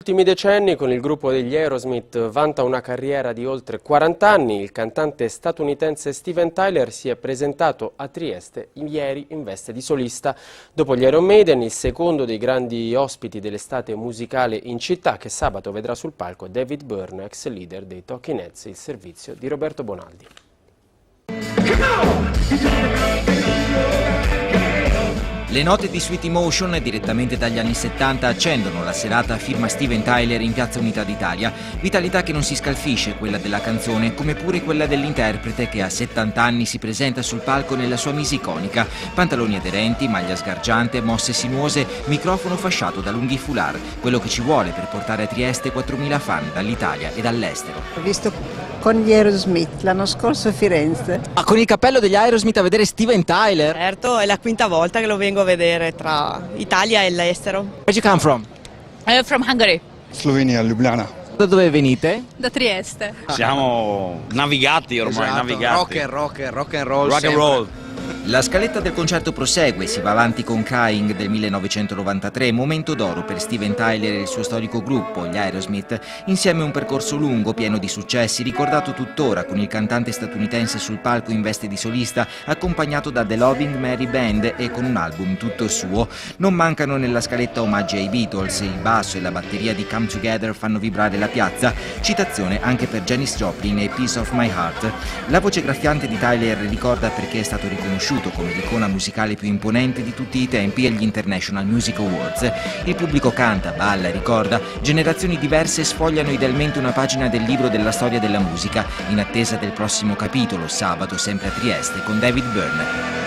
Negli ultimi decenni con il gruppo degli Aerosmith vanta una carriera di oltre 40 anni. Il cantante statunitense Steven Tyler si è presentato a Trieste ieri in veste di solista. Dopo gli Iron Maiden, il secondo dei grandi ospiti dell'estate musicale in città, che sabato vedrà sul palco David Byrne, ex leader dei Talking Heads, il servizio di Roberto Bonaldi. Le note di Sweet Emotion, direttamente dagli anni 70, accendono la serata a firma Steven Tyler in Piazza Unità d'Italia. Vitalità che non si scalfisce, quella della canzone, come pure quella dell'interprete che a 70 anni si presenta sul palco nella sua mise iconica. Pantaloni aderenti, maglia sgargiante, mosse sinuose, microfono fasciato da lunghi foulard. Quello che ci vuole per portare a Trieste 4.000 fan dall'Italia e dall'estero. Ho visto con gli Aerosmith l'anno scorso a Firenze. Ma con il cappello degli Aerosmith a vedere Steven Tyler? Certo, è la quinta volta che lo vengo a vedere tra Italia e l'estero. Where you come from? From Hungary. Slovenia, Ljubljana. Da dove venite? Da Trieste. Siamo navigati ormai, navigati. Rock and roll. Rock and roll. La scaletta del concerto prosegue, si va avanti con Crying del 1993, momento d'oro per Steven Tyler e il suo storico gruppo, gli Aerosmith, insieme a un percorso lungo, pieno di successi, ricordato tuttora con il cantante statunitense sul palco in veste di solista, accompagnato da The Loving Mary Band e con un album tutto suo. Non mancano nella scaletta omaggi ai Beatles, il basso e la batteria di Come Together fanno vibrare la piazza, citazione anche per Janis Joplin e Piece of My Heart. La voce graffiante di Tyler ricorda perché è stato riconosciuto come l'icona musicale più imponente di tutti i tempi agli International Music Awards. Il pubblico canta, balla, ricorda, generazioni diverse sfogliano idealmente una pagina del libro della storia della musica, in attesa del prossimo capitolo, sabato sempre a Trieste con David Byrne.